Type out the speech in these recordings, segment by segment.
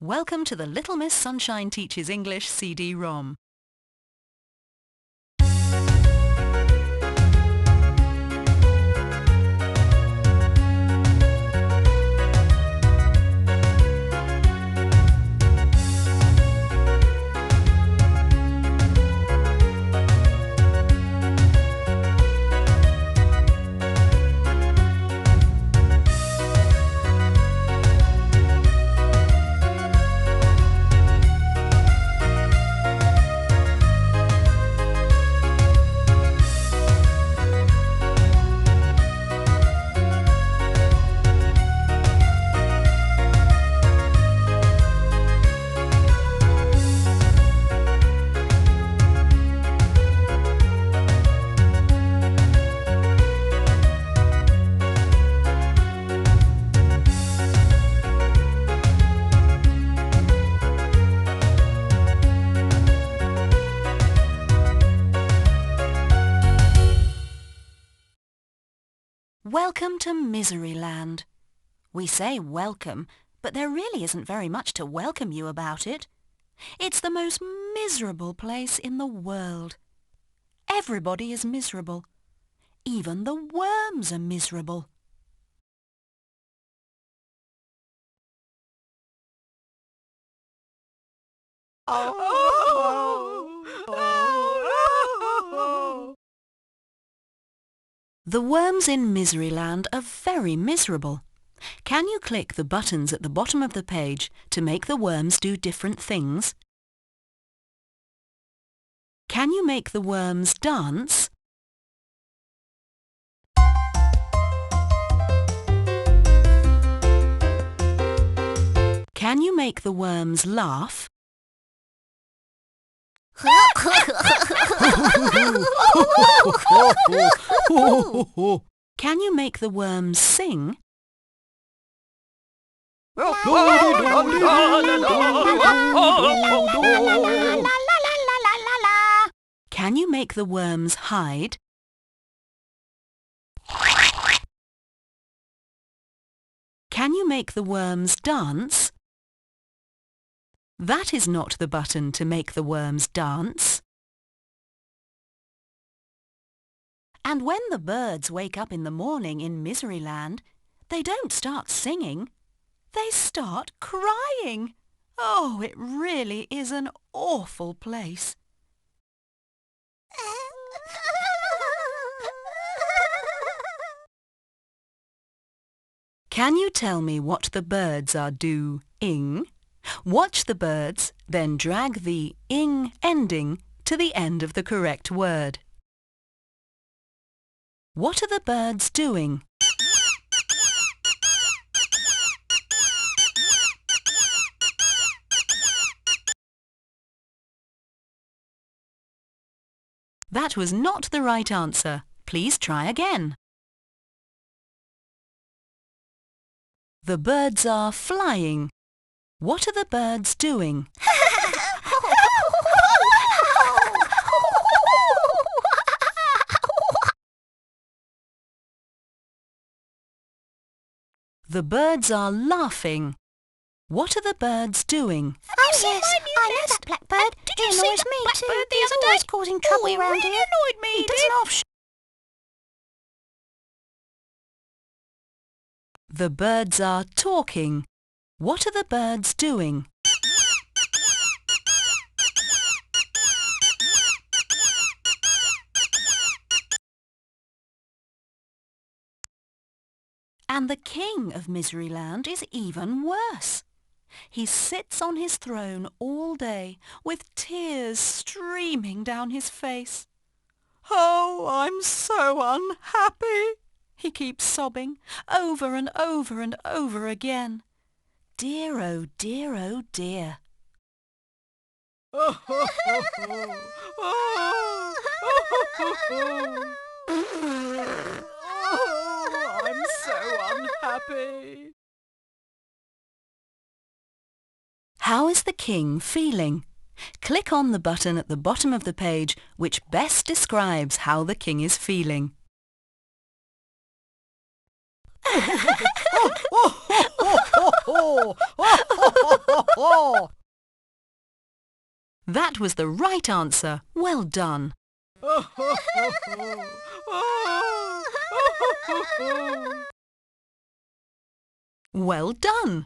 Welcome to the Little Miss Sunshine Teaches English CD-ROM. Welcome to Miseryland. We say welcome, but there really isn't very much to welcome you about it. It's the most miserable place in the world. Everybody is miserable. Even the worms are miserable. The worms in Miseryland are very miserable. Can you click the buttons at the bottom of the page to make the worms do different things? Can you make the worms dance? Can you make the worms laugh? Can you make the worms sing? Can you make the worms hide? Can you make the worms dance? That is not the button to make the worms dance. And when the birds wake up in the morning in Miseryland, they don't start singing, they start crying. Oh, it really is an awful place. Can you tell me what the birds are doing? Watch the birds, then drag the ing ending to the end of the correct word. What are the birds doing? That was not the right answer. Please try again. The birds are flying. What are the birds doing? The birds are laughing. What are the birds doing? Oh yes, I know that blackbird. Did He you see annoys that me blackbird too. the He's other always day? causing trouble He around really here. annoyed me, He he doesn't did. half The birds are talking. What are the birds doing? And the king of Miseryland is even worse. He sits on his throne all day with tears streaming down his face. Oh, I'm so unhappy, he keeps sobbing over and over and over again. Dear, oh dear, oh dear. I'm so unhappy. How is the king feeling? Click on the button at the bottom of the page which best describes how the king is feeling. That was the right answer. Well done. Well done.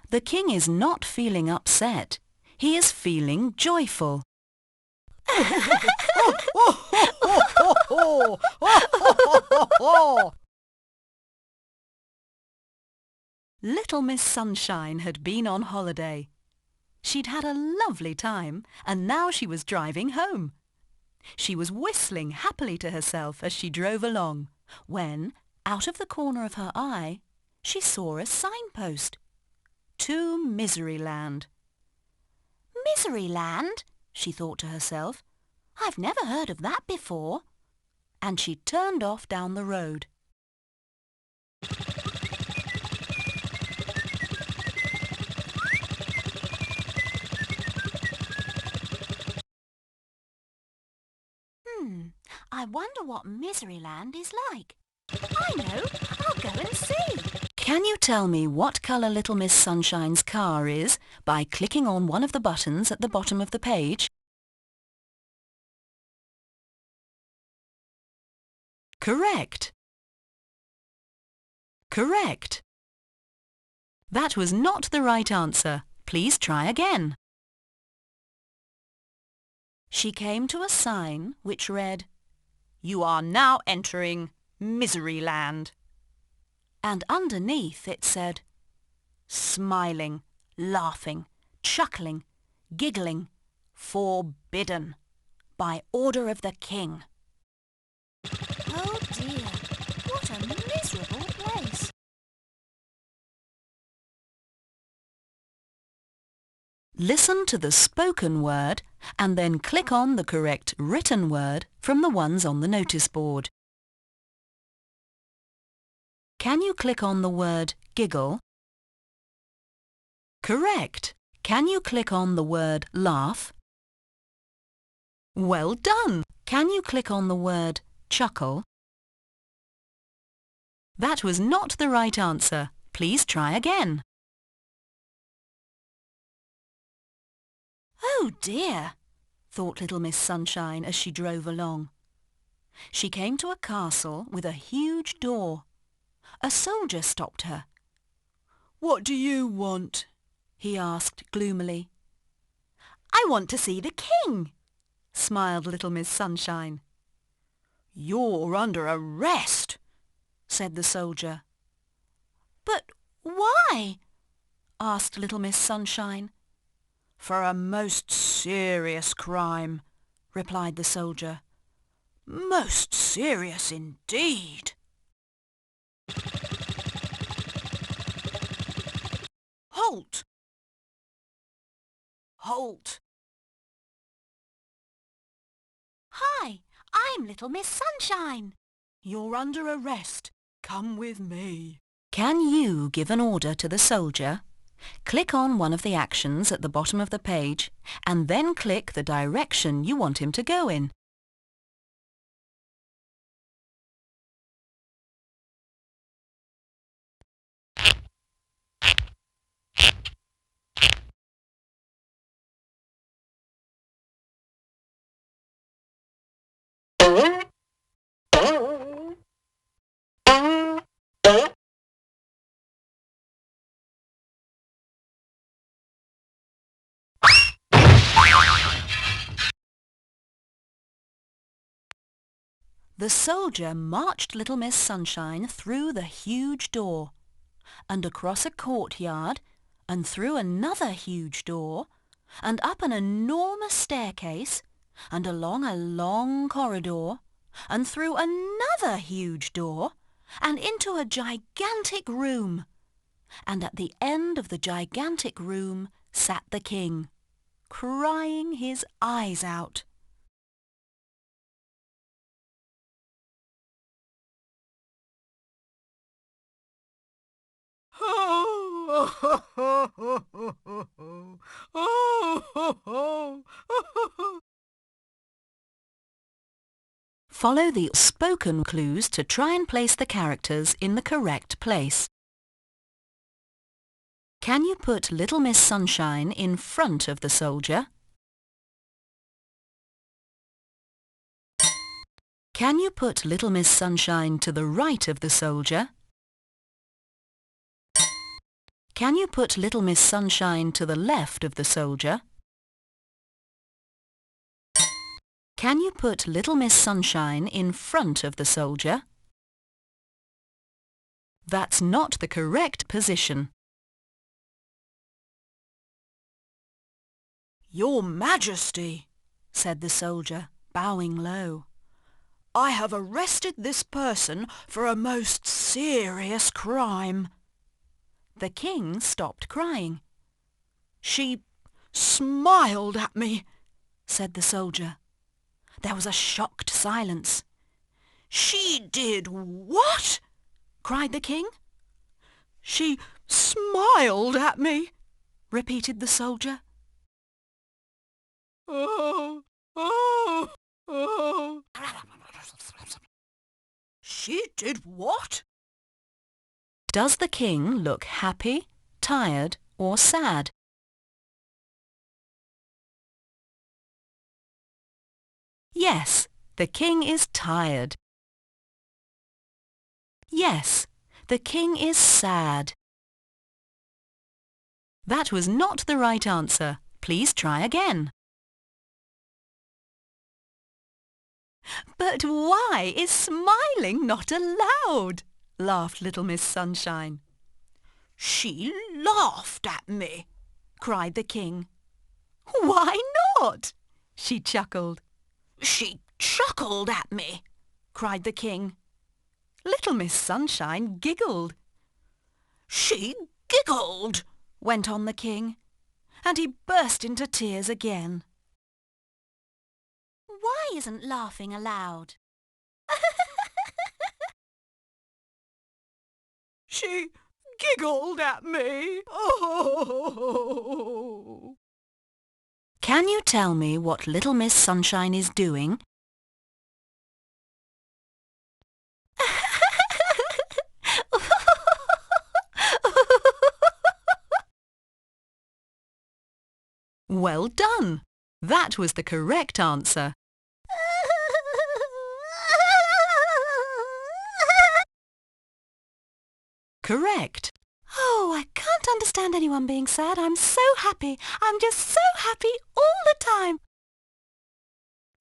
The king is not feeling upset. He is feeling joyful. Little Miss Sunshine had been on holiday. She'd had a lovely time and now she was driving home. She was whistling happily to herself as she drove along when, out of the corner of her eye, she saw a signpost. To Miseryland. Miseryland? She thought to herself. I've never heard of that before. And she turned off down the road. I wonder what Miseryland is like. I know. I'll go and see. Can you tell me what colour Little Miss Sunshine's car is by clicking on one of the buttons at the bottom of the page? Correct. Correct. That was not the right answer. Please try again. She came to a sign which read, "You are now entering Miseryland." And underneath it said, "Smiling, laughing, chuckling, giggling, forbidden, by order of the king." Oh dear, what a miserable place. Listen to the spoken word and then click on the correct written word from the ones on the notice board. Can you click on the word giggle? Correct. Can you click on the word laugh? Well done. Can you click on the word chuckle? That was not the right answer. Please try again. Oh dear, thought Little Miss Sunshine as she drove along. She came to a castle with a huge door. A soldier stopped her. "What do you want?" he asked gloomily. "I want to see the king," smiled Little Miss Sunshine. "You're under arrest," said the soldier. "But why?" asked Little Miss Sunshine. "For a most serious crime," replied the soldier. "Most serious indeed." "Halt! Halt!" Hi, I'm Little Miss Sunshine. "You're under arrest. Come with me." Can you give an order to the soldier? Click on one of the actions at the bottom of the page and then click the direction you want him to go in. The soldier marched Little Miss Sunshine through the huge door, and across a courtyard, and through another huge door, and up an enormous staircase, and along a long corridor, and through another huge door, and into a gigantic room. And at the end of the gigantic room sat the king, crying his eyes out. Follow the spoken clues to try and place the characters in the correct place. Can you put Little Miss Sunshine in front of the soldier? Can you put Little Miss Sunshine to the right of the soldier? Can you put Little Miss Sunshine to the left of the soldier? Can you put Little Miss Sunshine in front of the soldier? That's not the correct position. "Your Majesty," said the soldier, bowing low, "I have arrested this person for a most serious crime." The king stopped crying. "She smiled at me," said the soldier. There was a shocked silence. "She did what?" cried the king. "She smiled at me," repeated the soldier. "Oh, oh, oh." "She did what?" Does the king look happy, tired, or sad? Yes, the king is tired. Yes, the king is sad. That was not the right answer. Please try again. But why is smiling not allowed? Laughed Little Miss Sunshine. "She laughed at me," cried the king. Why not? She chuckled. "She chuckled at me," cried the king. Little Miss Sunshine giggled. "She giggled," went on the king, and he burst into tears again. Why isn't laughing allowed? "She giggled at me. Oh." Can you tell me what Little Miss Sunshine is doing? Well done! That was the correct answer. Correct. Oh, I can't understand anyone being sad. I'm so happy. I'm just so happy all the time.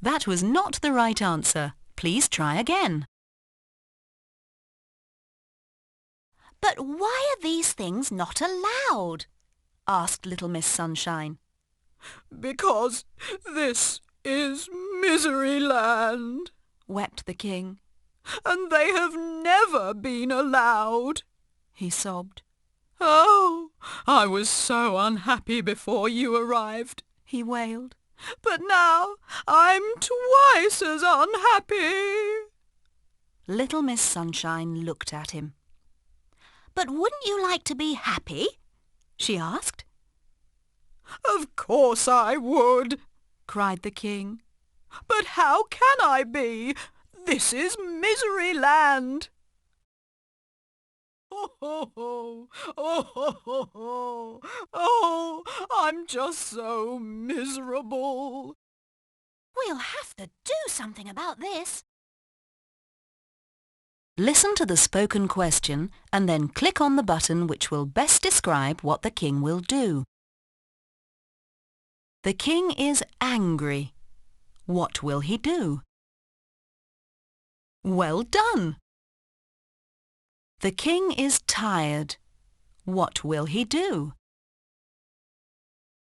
That was not the right answer. Please try again. But why are these things not allowed? Asked Little Miss Sunshine. "Because this is Miseryland," Wept the king. "and they have never been allowed," he sobbed. "Oh, I was so unhappy before you arrived," he wailed. "But now I'm twice as unhappy." Little Miss Sunshine looked at him. But wouldn't you like to be happy? She asked. "Of course I would," cried the king. "But how can I be? This is Miseryland." "Oh, ho, ho. Oh, ho, ho, ho. Oh, I'm just so miserable." We'll have to do something about this. Listen to the spoken question and then click on the button which will best describe what the king will do. The king is angry. What will he do? Well done! The king is tired. What will he do?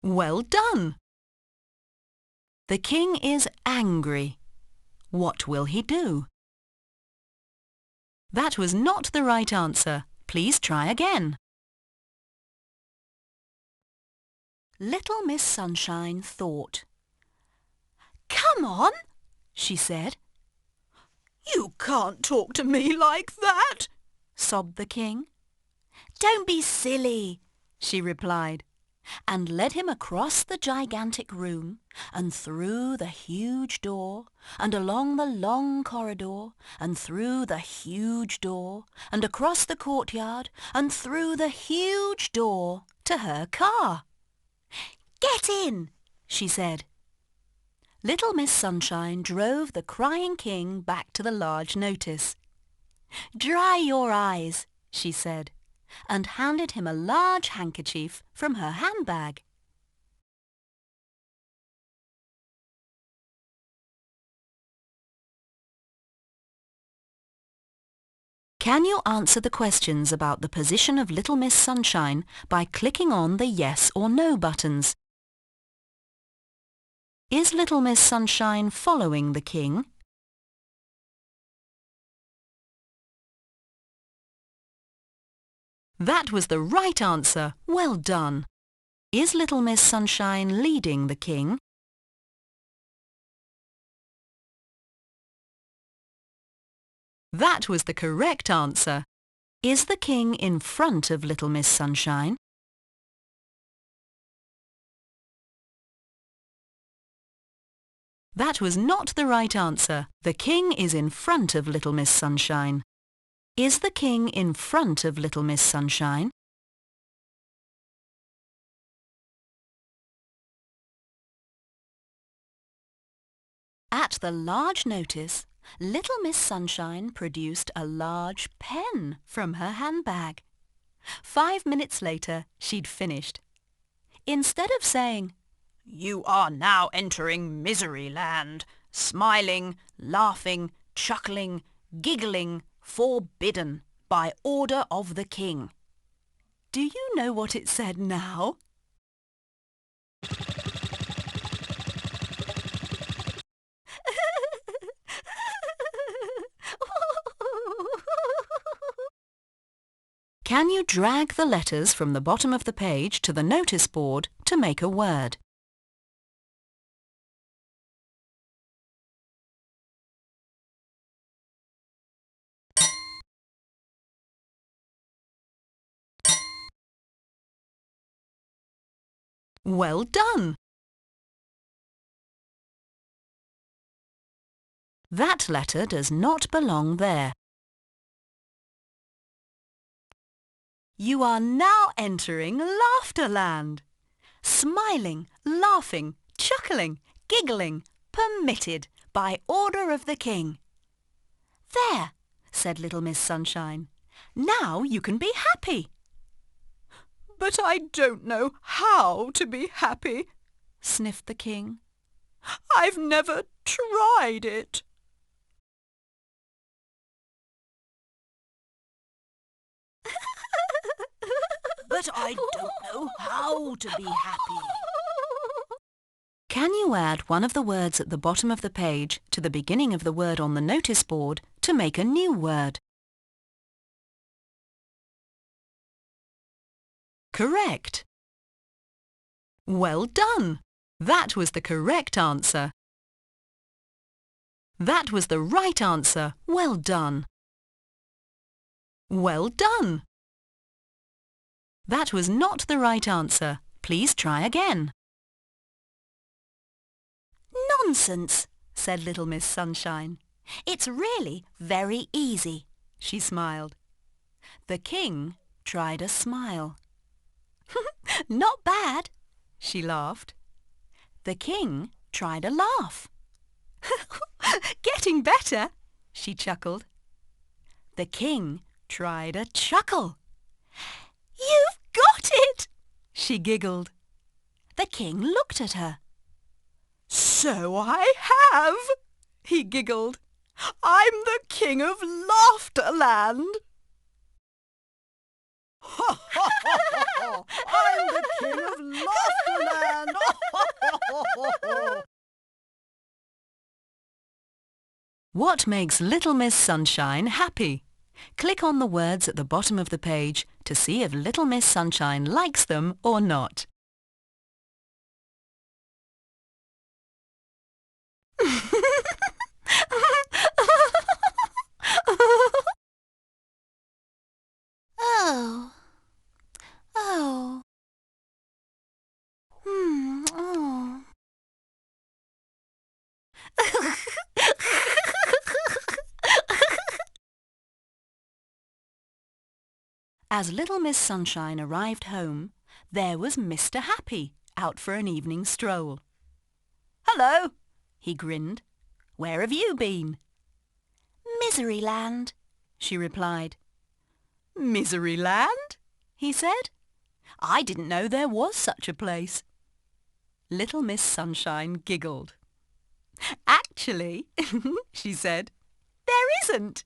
Well done! The king is angry. What will he do? That was not the right answer. Please try again. Little Miss Sunshine thought. Come on, She said. "You can't talk to me like that," Sobbed the king. don't be silly. She replied. and led him across the gigantic room and through the huge door and along the long corridor and through the huge door and across the courtyard and through the huge door to her car. "Get in," she said. Little Miss Sunshine drove the crying king back to the large notice. "Dry your eyes," she said, and handed him a large handkerchief from her handbag. Can you answer the questions about the position of Little Miss Sunshine by clicking on the yes or no buttons? Is Little Miss Sunshine following the king? That was the right answer. Well done. Is Little Miss Sunshine leading the king? That was the correct answer. Is the king in front of Little Miss Sunshine? That was not the right answer. The king is in front of Little Miss Sunshine. Is the king in front of Little Miss Sunshine? At the large notice, Little Miss Sunshine produced a large pen from her handbag. 5 minutes later, she'd finished. Instead of saying, "You are now entering Misery Land, smiling, laughing, chuckling, giggling, forbidden, by order of the king." Do you know what it said now? Can you drag the letters from the bottom of the page to the notice board to make a word? Well done! That letter does not belong there. You are now entering Laughterland. Smiling, laughing, chuckling, giggling, permitted by order of the king. "There," said Little Miss Sunshine. "Now you can be happy." "But I don't know how to be happy," sniffed the king. "I've never tried it." "But I don't know how to be happy." Can you add one of the words at the bottom of the page to the beginning of the word on the notice board to make a new word? Correct. Well done! That was the correct answer. That was the right answer. Well done. Well done! That was not the right answer. Please try again. "Nonsense," said Little Miss Sunshine. "It's really very easy." She smiled. The king tried a smile. "Not bad," she laughed. The king tried a laugh. "Getting better," she chuckled. The king tried a chuckle. "You've got it!" she giggled. The king looked at her. "So I have," he giggled. "I'm the king of Laughterland." "Ha ha ha ha! I'm the king of Laughterland!" What makes Little Miss Sunshine happy? Click on the words at the bottom of the page to see if Little Miss Sunshine likes them or not. Oh, oh. As little Miss Sunshine arrived home, there was Mr. Happy out for an evening stroll. "Hello," he grinned. "Where have you been?" "Miseryland," she replied. "Miseryland?" he said. "I didn't know there was such a place." Little Miss Sunshine giggled. "Actually," she said, "there isn't."